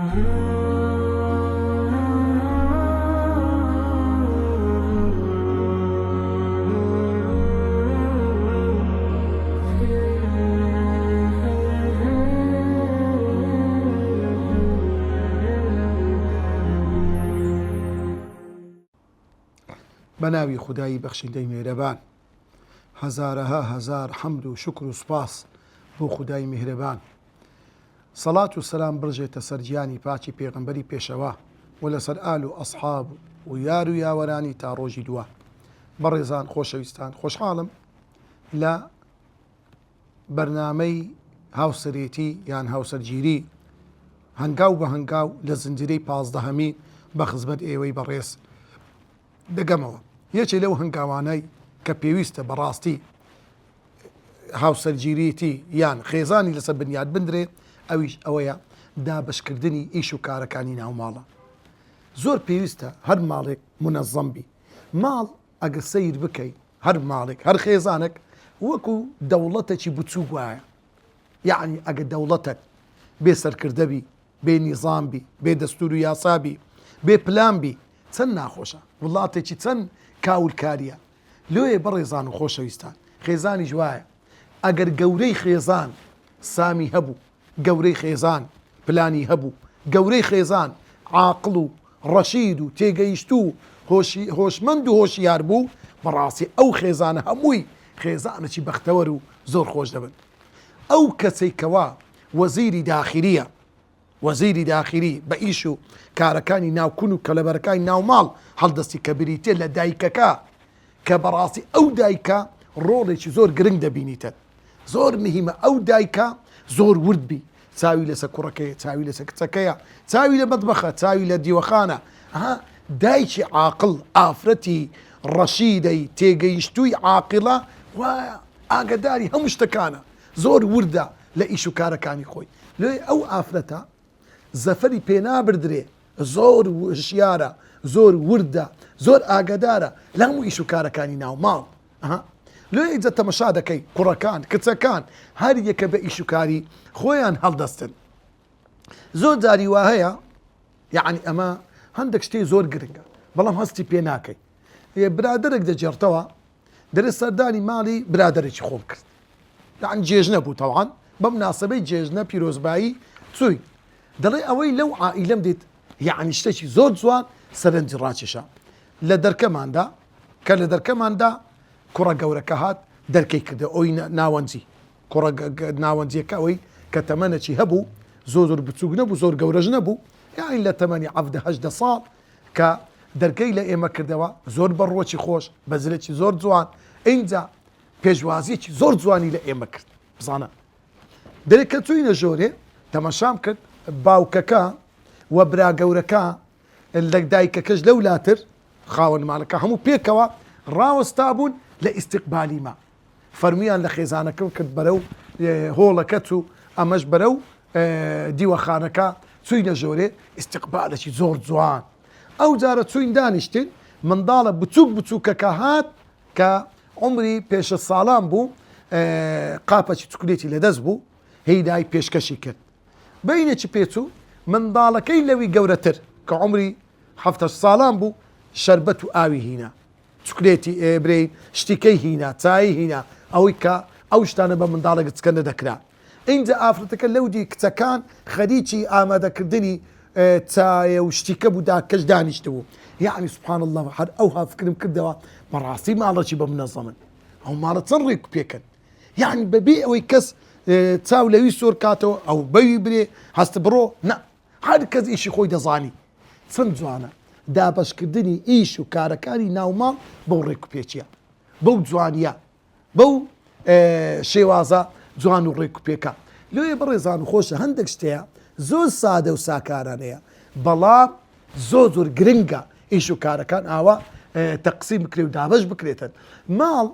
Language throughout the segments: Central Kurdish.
بەناوی خودایی بەخشندەی میهرەبان، هەزارەها هەزار حەمد و شکر و سوپاس بۆ خودای میهرەبان. سەڵات و سەلام بڕژێتە سەر گیانی پاکی پێغەمبەری پێشەوە و لەسەر ئال و ئەسحاب و یار و یاوەرانی تا ڕۆژی دووە. بەڕێزان خۆشەویستان، خۆشحاڵم لە بەرنامەی هاوسەرێتی یان هاوسەرگیری هەنگاو بە هەنگاو لە زنجیرەی 15هەمی بە خزمەت ئێوەی بەڕێز دەگەمەوە. یەکێ لەو هەنگاوانەی کە پێویستە بەڕاستی هاوسەرگیریەتی یان خێزانی لەسەر بنیاد بندرێ، ئەویش ئەوەیە دابشکردنی ئیش و کارەکانی ناوماڵە. زۆر پێویستە هەر ماڵێک منەظەم بی. ماڵ ئەگە سەیر بکەی، هەر ماڵێک هەر خێزانێک وەکو دەوڵەتێکی بچوو وایە. یعنی ئەگە دەوڵەتێک بێ سەرکردە بی، بێ نیزام بی، بێ دەستور و یاسا بی، بێ پلان بی، چەند ناخۆشە، وڵاتێکی چەند کاولکاریە. لۆیە بەڕێزان و خۆشەویستان، خێزانی وایە ئەگەر گەورەی خێزان سامی هەبوو، گەورەی خێزان پلانی هەبوو، گەورەی خێزان عاقڵ و ڕەشید و تێگەیشت و هۆشمەند و هۆشیار بوو، بەڕاستی ئەو خێزانە هەمووی خێزانێکی بەختەوەر و زۆر خۆش دەبن. ئەو کەسەی کەوا وەزیری داخلیە، وەزیری داخلی بە ئیش و کارەکانی ناوکون و کەلەبەرەکانی ناوماڵ هەڵدەستی کە بریتێ لە دایکەکە، کە بەڕاستی ئەو دایکە ڕۆڵێکی زۆر گرنگ دەبینیتە. زۆر مهمە ئەو دایکە زۆر ورد بی، چاوی لەسەر کوڕەکەیە، چاوی لەسەر کچەکەیە، چاوی لە مەتبەخە، چاوی لە دیوەخانە. دایکی عاقڵ، ئافرەتی ڕەشیدەی تێگەیشتووی عاقڵە وایە ئاگداری هەموو شتەکانە، زۆر وردە لە ئیش و کارەکانی خۆی. لێ ئەو ئافرەتە زەفەری پێنابردرێ، زۆر وشیارە، زۆر وردە، زۆر ئاگدارە لە هەموو ئیش و کارەکانی ناوماڵ. لێ ئیجە تەمەشا دەکەی کوڕەکان کچەکان هەر یەکە بە ئیش و کاری خۆیان هەڵدەستن. زۆر جاری وا هەیە، یعنی ئەمە هەندێک شتێ زۆر گرنگە بەڵام هەستی پێ ناکەی. برادرێک دەجێڕتەوە دەرێ سەردانی ماڵی برادێکی خۆم کرد، یعنی جێژنە بوو تەواان بە مناسبەی جێژنە پیرۆزبایی چووی، دەڵێ ئەوەی لەو عائیلەم دێت، یعنی شتێکی زۆر جوان سەرنجی ڕاکێشە. لە دەرکەماندا کە لە دەرکەماندا کوڕە گەورەکە هات دەرکەی کردە ئەوی ناوەنجی، کوڕە ناوەنجیەکە ئەوەی کە تەمەنێکی هەبوو، زۆر بچووک نەبوو، زۆر گەورەش نەبوو، یعنی لە تەمەنی 17 ساڵ کە دەرکەی لە ئێمە کردەوە، زۆر بەڕۆکی خۆش، بەزلێکی زۆر جوان، اینجا پێشوازیەکی زۆر جوانی لە ئێمە کرد. بزانە دەرێکە چووینە ژۆرێ تەمەشام کرد، باوکەکە و برا گەورەکە لە دایکەکەش لەولاتر خاوەن ماڵەکە هەموو پێکەوە ڕاوەستا بوون لە ئیستیقبالی ما. فەرمیان لە خێزانەکە کرد بەرەو هۆڵەکە و ئەمەش بەرەو دیوەخانەکە چووینە ژۆرێ، ئیستیقبالێکی زۆر جوان. ئەو جارە چووین دانیشتین، منداڵە بچووک بچووکەکە هات کە عمری پێشە ساڵان بوو، قاپەکی چکولێتی لەدەست بوو، هەیدای پێشکەشی کرد. بەینێکی پێچوو منداڵەکەی لەوی گەورەتر کە عمری 7 ساڵان بوو، شەربەت و ئاوی هینا، چکولێتی برین شتیکەی هینا، چایی هینا، ئەوەی کە ئەو شتانە بە منداڵە گچکە نەدەکرا. اینجا ئافرەتەکە لەودی کچەکان خەریکی ئامادەکردنی چایە و شتیکە بوو، کەش دانیشتە بوو. یعنی سبحان الله، هەر ئەو هافکرم کردەوە بەڕاستی ماڵەکی بە منەظەمن، ئەو ماڵە چەند ڕێک پێکەن، یعنی بەبێ ئەوەی کەس چاو لەوی سۆر کاتەوە ئەو بەوی برێ هەست بڕۆ، نە، هەر کەس ئیشی خۆی دەزانی. چەند جوانە دابەشکردنی ئیش و کارەکانی ناوماڵ بەو ڕێک و پێچیە، بەو جوانیە، بەو شێوازە جوان و ڕێک و پێکە. لێ بەڕێزان و خۆشە هەندێک شتەیە زۆر سادە و ساکارانەیە، بەڵام زۆر زۆر گرنگە ئیش و کارەکان ئاوا تەقسیم بکرێ و دابەش بکرێتن. ماڵ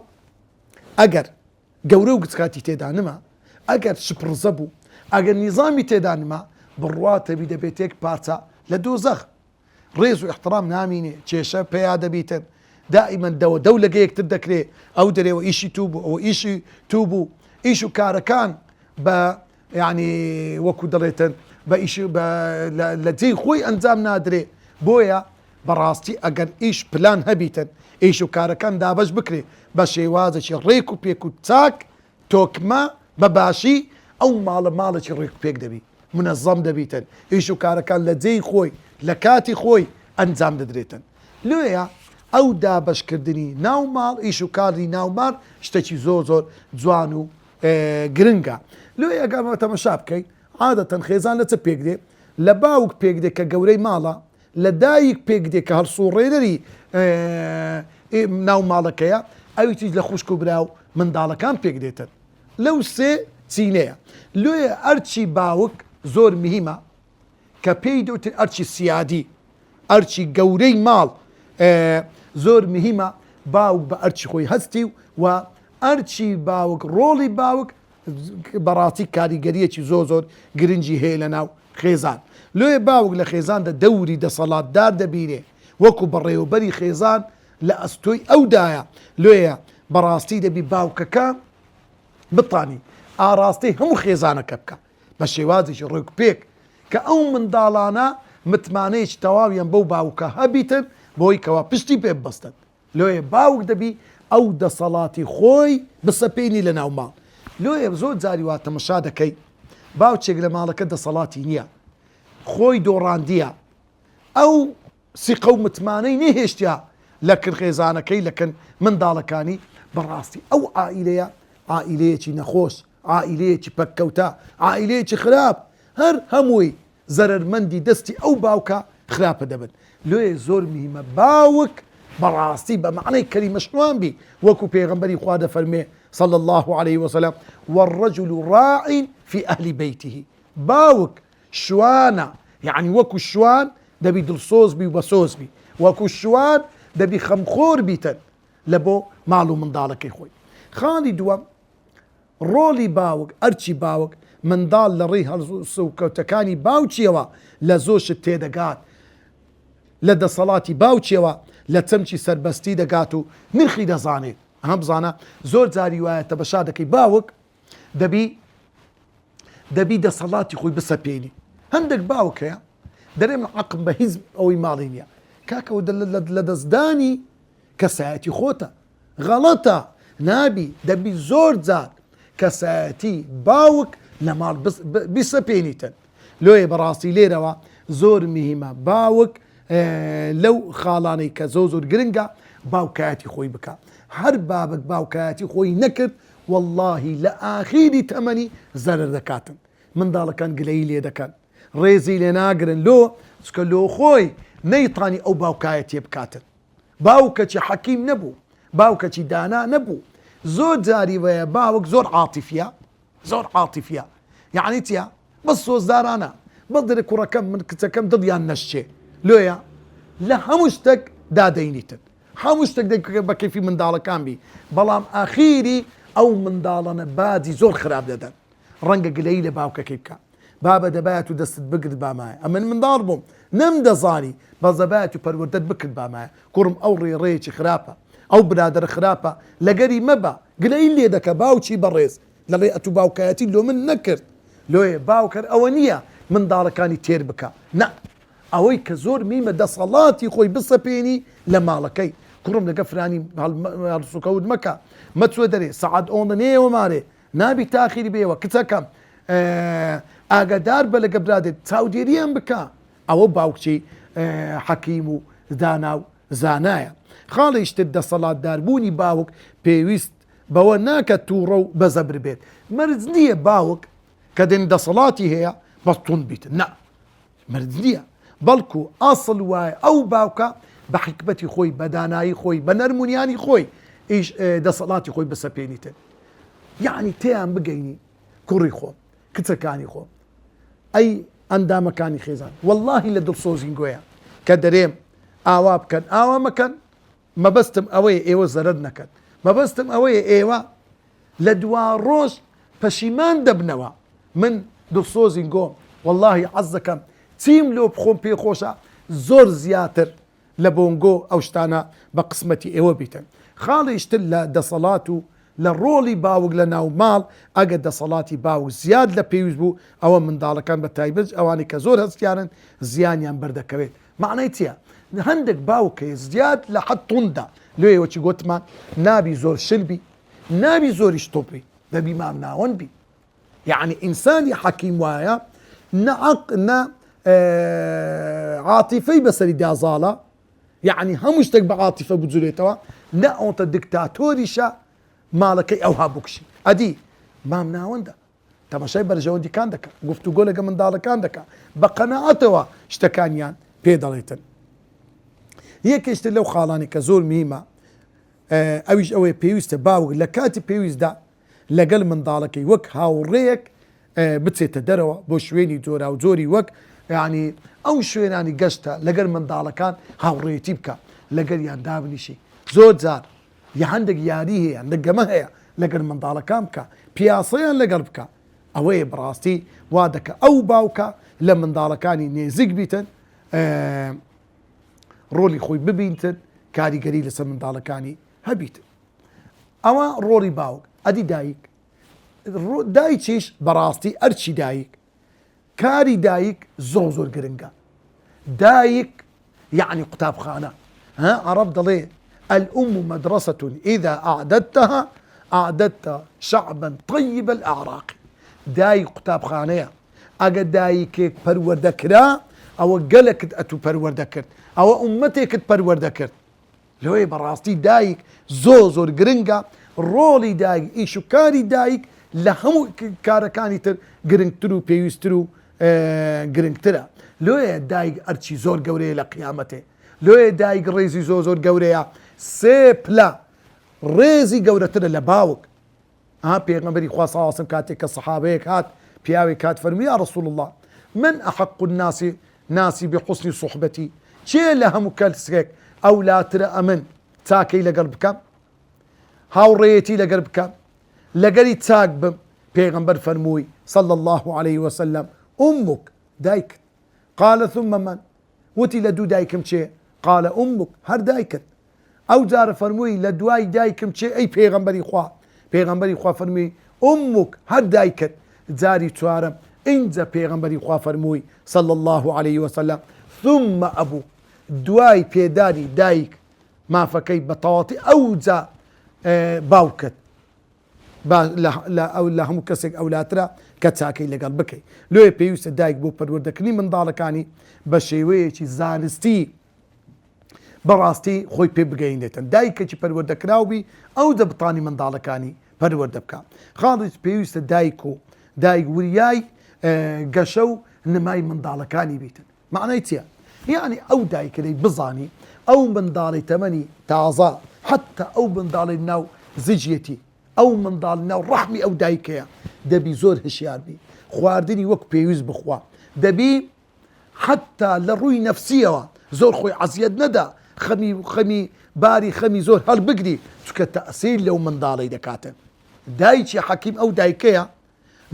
ئەگەر گەورە و گچکاتی تێدا نما، ئەگەر شپڕزە بوو، ئەگەر نیزامی تێدا نما، بڕواتەبی دەبێت یەک پارچە لە دۆزەخ. ڕێز و احترام نامینێ، کێشە پێیا دەبیتن، دائیمەن دەو لەگە یەکتر دەکرێ، ئەو دەرێەوە ئیشی تو بوو، ئەوە ئیشی تو بوو. ئیش و کارەکان بە یعنی وەکو دەڵێتن بە ئیش لە جێی خۆی ئەنجام نادرێ. بۆیە بەڕاستی ئەگەر ئیش پلان هەبیتن ئیش و کارەکان دابش بکرێ بە شێوازێکی ڕێک و پێک و چاک تۆکمە بە باشی ئەو ماڵێکی ڕێک پێک دەبی منەظەم دەبیتن ئیش و کارەکان لە جێی خۆی لە کاتی خۆی ئەنجام دەدرێتن. لێیە ئەو دابشکردنی ناو ماڵ ئیش و کاری ناومار شتێکی زۆر جوان و گرنگە. لێ ئەگەمە تەمەشا بکەیت عادەتەن خێزان لە چ پێک دێ لە باوک پێک دێ کە گەورەی ماڵە لە دایک پێک دێ کە هەڵسوڕێنەری ناو ماڵەکەیە ئەویتیش لە خوشک و برا و منداڵەکان پێک دێتن. لەو سێ چینەیە. لێ ئەرچی باوک زۆر مهمە کە پێی دەوتن ئەرچی سیادی ئەرچی گەورەی ماڵ زۆر مهمە. باوک بە ئەرچی خۆی هەستی و ئەرچی باوک ڕۆڵی باوک بەڕاستی کاریگەریەکی زۆر گرنگی هەیە لە ناو خێزان. لێ باوک لە خێزاندا دەوری دەسەڵاتدار دەبینێ وەکو بەڕێوەبەری خێزان لە ئەستۆی ئەودایە. لێیە بەڕاستی دەبی باوکەکە بتانی ئاراستەی هەموو خێزانەکە بکە بە شێوازێکی ڕێک پێک کە ئەو منداڵانە متمانەیەکی تەواویان بەو باوکە هەبیتن بۆی کەوا پشتی پێ ببەستن. لێیە باوک دەبی ئەو دەسەڵاتی خۆی بسەپێنی لە ناو ماڵ. لێیە زۆر جاری وا تەمەشا دەکەی باوچێک لە ماڵەکە دەسەڵاتی نییە خۆی دۆڕاندیە ئەو سیقە و متمانەی نەهێشتیا لە کرخێزانەکەی لەکەن منداڵەکانی. بەڕاستی ئەو ئائیلەیە ئائیلەیەکی نەخۆش ئائیلەیەکی پەککەوتە ئائیلەیەکی خراپ هەر هەمووی زەرمەندی دەستی ئەو باوکە خراپە دەبن. لێ زۆر میمە باوک بەڕاستی بە معنەی کەریمەشنوان بی وەکو پێغەمبەری خوا دەفەرمێ صلى الله عليه وسلم والرجل راع في أهل بيته. باوك شوانا يعني وكو الشوان دبي دلصوز بي وبسوز بي وكو الشوان دبي خمخور بيتن لبو مالو من دالك خوي. خالي دوام رولي باوك أرشي باوك من دال لريها سوكوتكاني باوشيوا لزوش التيدقات لدى صلاتي باوشيوا لتمشي سربستي دقاتو نرخي دزاني هم بزانا زور زاري وایە تەمەشا دەکەی باوک دەبی دەسەڵاتی خۆی بسەپێنی. هەندێک باوک هەیە دەرێ من عەقم بە هیچ ئەوەی ماڵی نییە کاکەوە لە دەستدانی کەسایەتی خۆتە غەڵەتە نابی دەبی زۆر جار کەسایەتی باوک لە ماڵ بیسەپێنیتن. لێیە بەڕاستی لێرەوە زۆر مهمە باوک لەو خاڵانەی کە زۆر گرنگە باوکایەتی خۆی بکە. هەر بابک باوکایەتی خۆی نەکرد واللهی لە ئاخیری تەمەنی زەرر دەکاتن. منداڵەکان گلەیی لێ دەکەن ڕێزی لێ ناگرن چکە لۆ خۆی نەیتانی ئەو باوکایەتێ بکاتن. باوکەکی حەکیم نەبوو باوکەکی دانا نەبوو. زۆر جاری وەیە باوک زۆر عاتیفیە یعنی چیا بەس سۆزدارانە بەدرێ کوڕەکەم من کچەکەم دڵیان نەشچێ. لێیە لە هەموو شتێک دادەینیتن هەموو شتێک بە کەیفی منداڵەکان بی بەڵام ئاخیری ئەو منداڵانە بادی زۆر خراپ دەدەن. ڕەنگە گلەیی لە باوکەکەی بکە بابە دەبایەت و دەستت بگرت بامایە ئەمن منداڵ بووم نەمدەزانی بەس دەبایەت و پەروەردەت بکرد بامایە کوڕم ئەو ڕێڕەیەکی خراپە ئەو برادەرە خراپە لەگەری مەبە گلەیی لێ دەکە باوکی بەڕێز لە ڕێ ئەتو باوکایەتی لۆ من نەکرد. لۆیە باوکەر ئەوە نییە منداڵەکانی تێر بکە نە ئەوەی کە زۆر میمە دەسەڵاتی خۆی بسەپێنی لە ماڵەکەی. کوڕم لەگە فرانی هەڵسوکەوت مەکە مەچوە دەرێ سەعات ئۆنە نێوە مارێ نابی تاخیری بێەوە کچەکەم ئاگادار بە لەگە برادێت چاودێریان بکە. ئەوە باوکچی حەکیم و دانا و زانایە. خاڵیشتر دەسەڵاتداربوونی باوک پێویست بەوە ناکە تووڕە و بەزەبر بێت. مەرج نییە باوک کە دێن دەسەڵاتی هەیە بەستون بیت نە مەرج نییە بەڵکو ئاسڵ وایە ئەو باوکە بە حکمەتی خۆی بە دانایی خۆی بە نەرمونیانی خۆی ئیش دەسەڵاتی خۆی بسەپێنیتن. یعنی تێیان بگەینی کوڕی خۆم کچەکانی خۆم ئەی ئەندامەکانی خێزان واللهی لە دڵسۆزین گوۆیە کە دەرێم ئاوا بکەن ئاوا مەکەن مەبەستم ئەوەیە ئێوە زەرەر نەکەن مەبەستم ئەوەیە ئێوە لە دوا ڕۆژ پەشیمان دەبنەوە من دڵسۆزین گۆم واللهی حەز دەکەم چیم لۆ بخۆم پێخۆشە زۆر زیاتر لە بۆنگۆ ئەو شتانە بە قسمەتی ئێوە بیتن. خاڵیشتر لە دەسەڵات و لە ڕۆڵی باوک لە ناو ماڵ ئەگە دەسەڵاتی باوک زیاد لە پێویست بوو ئەوە منداڵەکان بە تایبەت ئەوانەی کە زۆر هەستیانن زیانیان بەردەکەوێت. معنای چییە؟ هەندێک باوکێ زیاد لە حەد توندا لێوەچی گوتمان نابی زۆر شلبی نابی زۆریش تۆپی دەبی مام ناوەندبی. یعنی ئینسانی حەکیم وایە نە عاتیفەی بەسەری دازاڵە، یعنی هەموو شتێک بە عاتیفە بجورێتەوە، نە ئەوتە دیکتاتۆریشە ماڵەکەی ئەوها بکوشی. ئەدی مام ناوەندە تەماشای بەرژەوەندیەکان دەکات، گفتوگۆ لەگە منداڵەکان دەکات، بە قەناعەتەوە شتەکانیان پێ دەڵێتن. یەکێشتر لەو خاڵانی کە زۆر مهمە ئەویش ئەوەیە پێویستە باوک لە کاتی پێویستدا لەگەڵ منداڵەکەی وەک هاوڕێیەک بچێتە دەرەوە بۆ شوێنی جۆرا و جۆری وەک یعنی ئەو شوێنانی گەشتە لەگەر منداڵەکان هاوڕێتی بکە، لەگەر یان دابنیشی. زۆر جار یا هەندێک یاری هەیە دەگەمە هەیە لەگەر منداڵەکان بکە، پیاسەیان لەگەڵ بکە. ئەوەیە بڕاستی وا دەکە ئەو باوکە لە منداڵەکانی نێزیک بیتن، ڕۆلی خۆی ببینتن، کاریگەری لەسەر منداڵەکانی هەبیتن. ئەوە ڕۆڵی باوک. ئەدی دایک، دایکیش بەڕاستی ئەرچی دایک، کاری دایک زۆر گرنگە. دایک یعنی قوتابخانە. عەرەب دەڵێ الأم مدرسة إذا أعددتها أعددت شعبا طيب الأعراق. دایک قوتابخانەیە. ئەگە دایکێک پەروەردەکرا ئەوە گەلێکت ئەتوو پەروەردە کرد، ئەوە ئومەتێکت پەروەردە کرد. لەوەی بەڕاستی دایک زۆر گرنگە. ڕۆڵی دایک، ئیش و کاری دایک لە هەموو کارەکانی تر گرنگتر و پێویستتر و گرنگترە. لۆیە دایک ئەرچی زۆر گەورەیە لە قیامەتێ. لۆیە دایک ڕێزی زۆر گەورەیە. سێ پلە ڕێزی گەورەترە لە باوک. پێغەمبەری خوا صلی الله علیه و سلم کاتێک کە سەحابەیەک هات پیاوێک هات فەرمووی یا رسول الله من أحق الناس بحسن صحبتي، چێ لە هەموو کەسێک ئەولاترە ئەمن چاکەی لەگەڵ بکەم، هاوڕێیەتی لەگەڵ بکەم، لەگەڵی چاک بم. پێغەمبەر فەرمووی صلى الله عليه وسلم أمك، دایکت. قال ثم من؟ وتی لە دوو دایکم چێ؟ قال أمك، هەر دایکت. ئەو جارە فەرمووی لە دوای دایکم چێ ئەی پێغەمبەری خوا؟ پێغەمبەری خوا فەرمووی أمك، هەر دایکت. جاری چوارم اینجا پێغەمبەری خوا فەرمووی صلى الله عليه وسلم ثم أبوك، دوای پێدانی دایک مافەکەی بە تەواتی ئەوجا باوکت لە هەموو کەسێک ئەولاترە کە چاکەی لەگەڵ بکەی. لێ پێویستە دایک بۆ پەروەردەکردنی منداڵەکانی بە شێوەیەکی زانستی بەڕاستی خۆی پێ بگەینێتن. دایکێکی پەروەردەکراوبی ئەو دەبتانی منداڵەکانی پەروەردە بکە. خاڵی پێویستە دایک وریای گەشە و نمای منداڵەکانی بیتن. معنای چییە؟ یعنی ئەو دایکەی بزانی ئەو منداڵی تەمەنی تازە، حتا ئەو منداڵی ناو زیجیەتی، ئەو منداڵ ناو ڕەحمی ئەو دایکەیە، دەبی زۆر هشیار بی، خواردنی وەک پێویست بخوا، دەبی حتا لە ڕووی نەفسیەوە زۆر خۆی عەزیەت نەدا، خەمی باری خەمی زۆر هەڵبگری، چونکە تەئسیر لەو منداڵی دەکاتن. دایکی حەکیم ئەو دایکەیە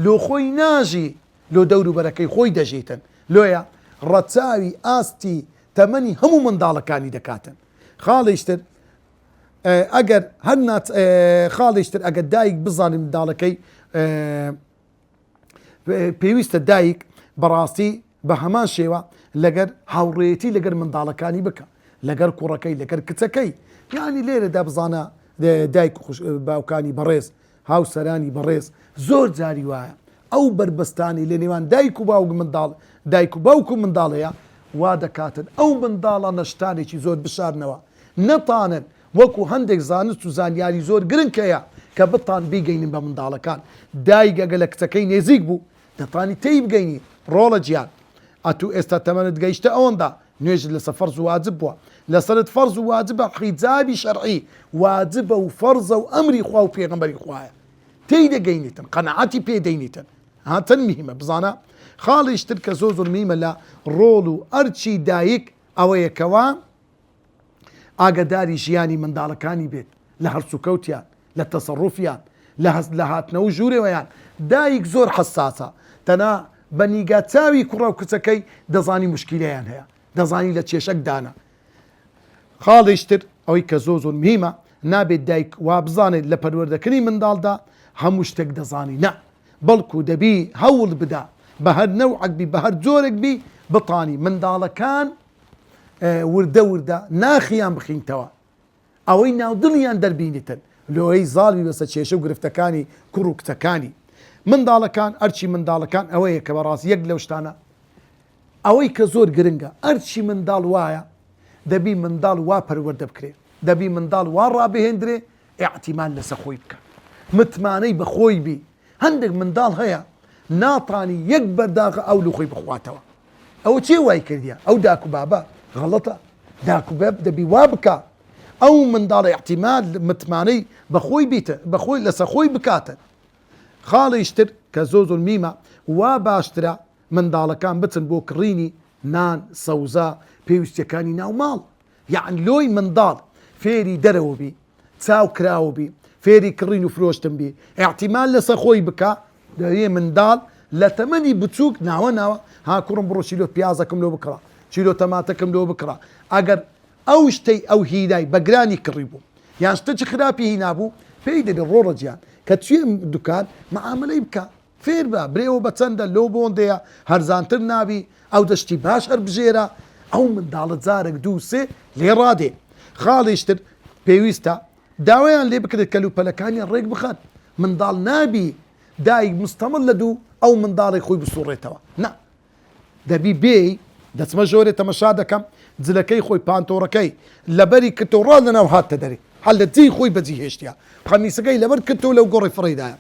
لۆ خۆی ناژی، لۆ دەور و بەرەکەی خۆی دەژیتن. لۆیە ڕەچاوی ئاستی تەمەنی هەموو منداڵەکانی دەکاتن. خاڵیشتر ئەگەر خاڵیشتر ئەگەر دایک بزانێ منداڵەکەی پێویستە دایک بەڕاستی بە هەمان شێوە لەگەر هاوڕێیەتی لەگەر منداڵەکانی بکە، لەگەر کوڕەکەی لەگەر کچەکەی. یعنی لێرەدا بزانە دایک باوکانی بەڕێز، هاوسەرانی بەڕێز زۆر جاری وایە ئەو بربەستانی لە نێوان دایک و باوک و منداڵەیە وا دەکاتن ئەو منداڵە نەشتانێکی زۆر بشارنەوە نەتانن وەکو هەندێک زانست و زانیاری زۆر گرنگەیە کە بتان بیگەینن بە منداڵەکان. دایک ئەگە لە کچەکەی نێزیک بوو دەتانی تێی بگەینی ڕۆڵە گیان. ئەتوو ئێستا تەمەنت گەیشتە ئەوەندا نوێژت لەسەر فەرز و واجب بووە، لەسەرت فەرز و واجبە حیجابی شەرعی واجبە و فەرزە و ئەمری خوا و پێغەمبەری خوایە، تێی دەگەینیتن، قەنەعەتی پێدەینیتن. هاتن میهمە بزانە. خاڵیشتر کە زۆر میهمە لە ڕۆڵ و ئەرچی دایک ئەوەیەکەوە ئاگداری ژیانی منداڵەکانی بێت لە هەرسوکەوتیان، لە تەسەڕوفیان، لە هاتنەوە و ژوورەوەیان. دایک زۆر حساسە، تەنها بە نیگا چاوی کوڕە و کچەکەی دەزانی مشکیلەیان هەیە، دەزانی لە چێشەک دانا. خاڵیشتر ئەوەی کە زۆر مهمە نابێت دایک وا بزانێت لە پەروەردەکردنی منداڵدا هەموو شتێک دەزانی نا بەڵکو دەبی هەوڵ بدا بە هەر نەوعەک بی بە هەر جۆرێک بی بتانی منداڵەکان وردە وردە ناخیان بخینتەوە ئەوەی ناودڵیان دەربینیتن لۆی زاڵی بەسە کێشە و گرفتەکانی کوڕ و کچەکانی منداڵەکان ئەرچی منداڵەکان ئەوەیە کە بەڕاستی یەک لەو شتانە ئەوەی کە زۆر گرنگە ئەرچی منداڵ وایە دەبی منداڵ وا پەروەردە بکرێ دەبی منداڵ وا ڕابهێندرێ ئیعتیماد لەسەر خۆی بکە متمانەی بە خۆی بی هەندێک منداڵ هەیە ناتانی یەک بەرداغە ئەو لە خۆی بخواتەوە ئەوە چێ وای کردیە ئەو داک و بابە غەڵەتە داک و باب دەبی وا بکە ئەو منداڵ ئیعتیماد متمانەی بە خۆی بیتە بە خۆی لەسەر خۆی بکاتن خاڵیشتر کە زۆر میمە وا باشترە منداڵەکان بچن بۆ کڕینی نان سەوزا پێویستیەکانی ناو ماڵ یعن لۆی منداڵ فێری دەرەوە بی چاو کراوە بی فێری کڕین و فرۆشتن بی ئیعتیماد لەسەر خۆی بکە دەوێ منداڵ لە تەمەنی بچووک ناوە ها کوڕم بڕۆ چیلۆ پیازەکەم لۆ بکڕە چیلۆ تەماتەکەم لۆ بکڕە ئەگەر ئەو شتەی ئەو هیدای بەگرانی کڕی بوو یان شتێکی خراپی هینا بوو پێی دەبێت ڕۆڕەجیان کە توێ دوکان معاملەی بکە فێر بە برێەوە بە چەندە لۆ بۆندەیە هەرزانتر نابی ئەو دەشتی باش هەر بژێرە ئەو منداڵە جارێک دوو سێ لێ ڕادێ خاڵیشتر پێویستە داوایان لێ بکرێت کەلوپەلەکانی ڕێک بخەن منداڵ نابی دایک مستەمل لە دوو ئەو منداڵی خۆی بسوڕێتەوە نا دەبی بێی دەچمە ژۆرێ تەمەشا دەکەم جلەکەی خۆی پانتۆڕەکەی لەبەری کتۆڕا لەناو هاتە دەرێ هەل لە جێی خۆی بەجی هێشتیا قەمیسەکەی لەبەر کتۆ لەو گۆڕی فڕێدایە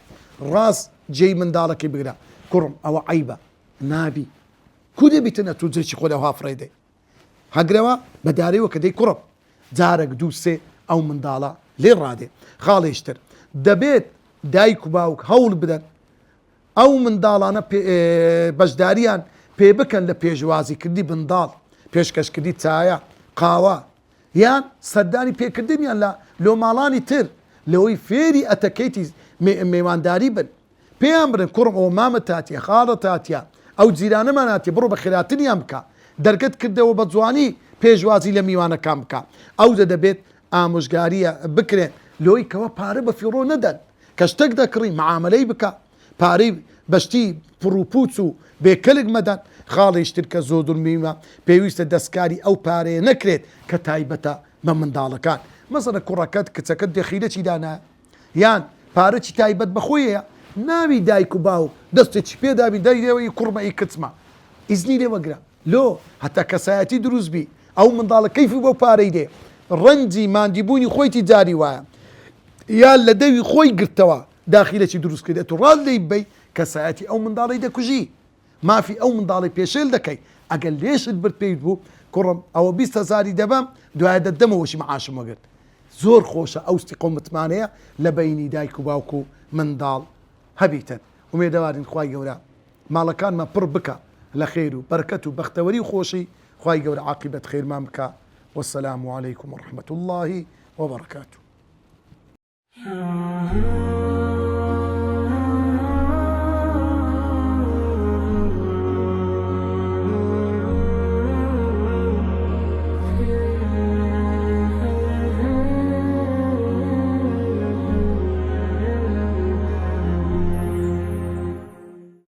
ڕاست جێی منداڵەکەی بگرە کوڕم ئەوە عیبە نابی کو دەبیتنە تو جێکی خۆ لەو هافڕێدەی هەگرەوە بەدارەوە کە دەی کوڕم جارێک دوو سێ ئەو منداڵە لێ ڕادێ خاڵیشتر دەبێت دایک و باوک هەوڵ بدەن ئەو منداڵانە بەشداریان پێ بکەن لە پێشوازیکردی منداڵ پێشکەشکردی چایە قاوە یان سەردانی پێکردنیان لۆ ماڵانی تر لەوەی فێری ئەتەکەیتی میوانداری بن پێیان برن کوڕم ئەوە مامە تاتیە خاڵە تاتیە ئەو جیرانەمان هاتیە بڕۆ بە خێراتنیان بکە دەرگەت کردەوە بە جوانی پێشوازی لە میوانەکان بکە ئەو دەبێت ئامۆژگاریە بکرێن لۆی کەوە پارە بە فیڕۆ نەدەن کە شتێک دەکڕی معاملەی بکە پارەی بەشتی پڕوپوچ و بێکەلک مەدەن خاڵیشتر کە زۆر میمە پێویستە دەستکاری ئەو پارەیە نەکرێت کە تایبەتە بە منداڵەکان مەسەلە کوڕەکەت کچەکەت دەخیرەی دانا یان پارەی تایبەت بەخۆیە ناوی دایک و باوک دەستێکی پێدابی دەیەوەی کوڕمەی کچمە ئیزنی لێ وەگرە لۆ هەتا کەسایەتی دروست بی ئەو منداڵە کەیفی بۆ پارەی دێ ڕەنجی ماندیبوونی خۆیتی جاری وایە یان لە دەوی خۆی گرتەوە داخیلەکی دروست کردێت و ڕاد لی بی کەسایەتی ئەو منداڵی دەکوژی مافی ئەو منداڵی پێشێل دەکەی ئەگەر لێشت برد پێیت بوو کوڕم ئەوە 20,000 دەبم دوایە دەدەمەوەشی معاشم وەگرت زۆر خۆشە ئەوستی قۆمتمانەیە لە بەینی دایک و باوک و منداڵ هەبیتن ومێدەوارین خوای گەورە ماڵەکانمان پڕ بکە لە خێر و بەرکەت و بەختەوەری و خۆشی خوای گەورە عاقبەت خێرمان بکە والسلام عليكم ورحمة الله وبركاته.